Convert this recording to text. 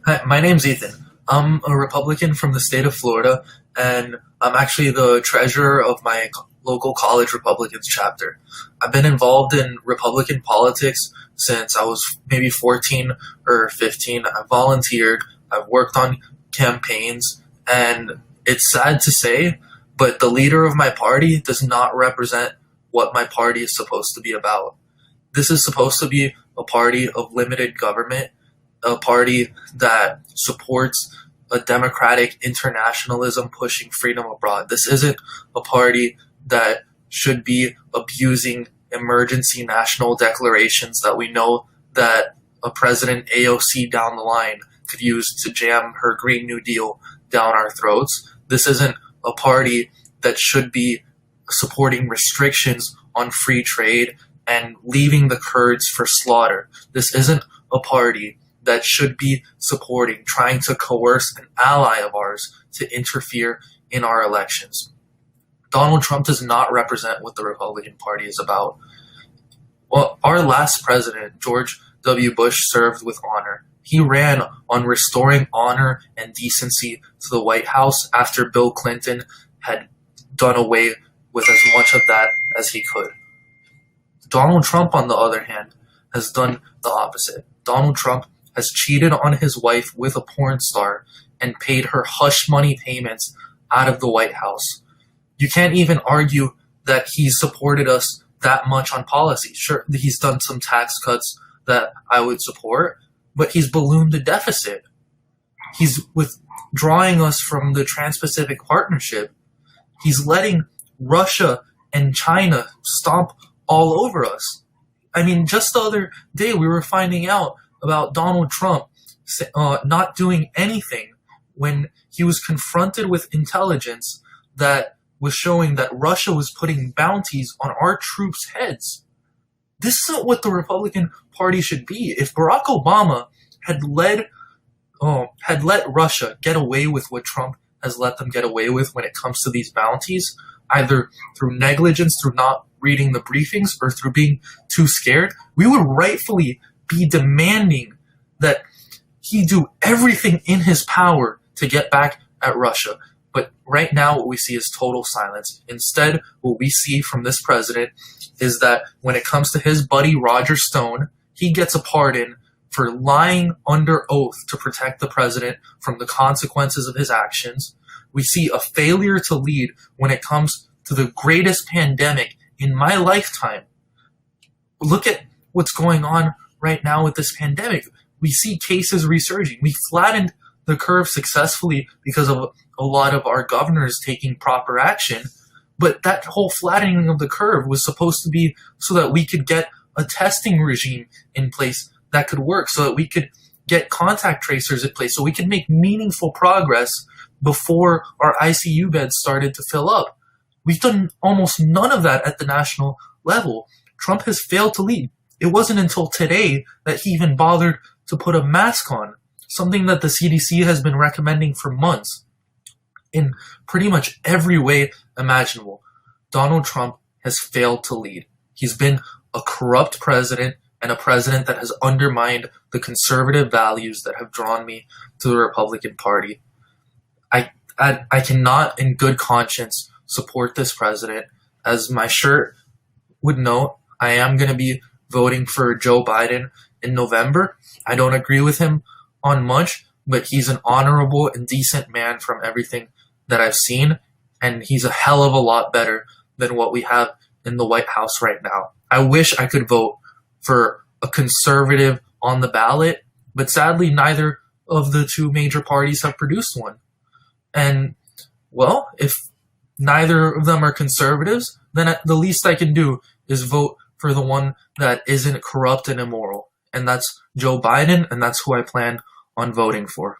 Hi, my name's Ethan. I'm a Republican from the state of Florida, and I'm actually the treasurer of my local college Republicans chapter. I've been involved in Republican politics since I was maybe 14 or 15. I volunteered, I've worked on campaigns, and it's sad to say, but the leader of my party does not represent what my party is supposed to be about. This is supposed to be a party of limited government, a party that supports a democratic internationalism pushing freedom abroad. This isn't a party that should be abusing emergency national declarations that we know that a President AOC down the line could use to jam her Green New Deal down our throats. This isn't a party that should be supporting restrictions on free trade and leaving the Kurds for slaughter. This isn't a party that should be supporting trying to coerce an ally of ours to interfere in our elections. Donald Trump does not represent what the Republican Party is about. Well, our last president, George W. Bush, served with honor. He ran on restoring honor and decency to the White House after Bill Clinton had done away with as much of that as he could. Donald Trump, on the other hand, has done the opposite. Donald Trump has cheated on his wife with a porn star and paid her hush money payments out of the White House. You can't even argue that he's supported us that much on policy. Sure, he's done some tax cuts that I would support, but he's ballooned the deficit. He's withdrawing us from the Trans-Pacific Partnership. He's letting Russia and China stomp all over us. I mean, just the other day we were finding out about Donald Trump not doing anything when he was confronted with intelligence that was showing that Russia was putting bounties on our troops' heads. This isn't what the Republican Party should be. If Barack Obama had let Russia get away with what Trump has let them get away with when it comes to these bounties, either through negligence, through not reading the briefings, or through being too scared, we would rightfully be demanding that he do everything in his power to get back at Russia. But right now, what we see is total silence. Instead, what we see from this president is that when it comes to his buddy Roger Stone, he gets a pardon for lying under oath to protect the president from the consequences of his actions. We see a failure to lead when it comes to the greatest pandemic in my lifetime. Look at what's going on right now with this pandemic. We see cases resurging. We flattened the curve successfully because of a lot of our governors taking proper action. But that whole flattening of the curve was supposed to be so that we could get a testing regime in place that could work, so that we could get contact tracers in place, so we could make meaningful progress before our ICU beds started to fill up. We've done almost none of that at the national level. Trump has failed to lead. It wasn't until today that he even bothered to put a mask on, something that the CDC has been recommending for months. In pretty much every way imaginable, Donald Trump has failed to lead. He's been a corrupt president and a president that has undermined the conservative values that have drawn me to the Republican Party. I cannot, in good conscience, support this president. As my shirt would note, I am going to be voting for Joe Biden in November. I don't agree with him on much, but he's an honorable and decent man from everything that I've seen, and he's a hell of a lot better than what we have in the White House right now. I wish I could vote for a conservative on the ballot, but sadly neither of the two major parties have produced one. And, well, if neither of them are conservatives, then the least I can do is vote for the one that isn't corrupt and immoral. And that's Joe Biden, and that's who I plan on voting for.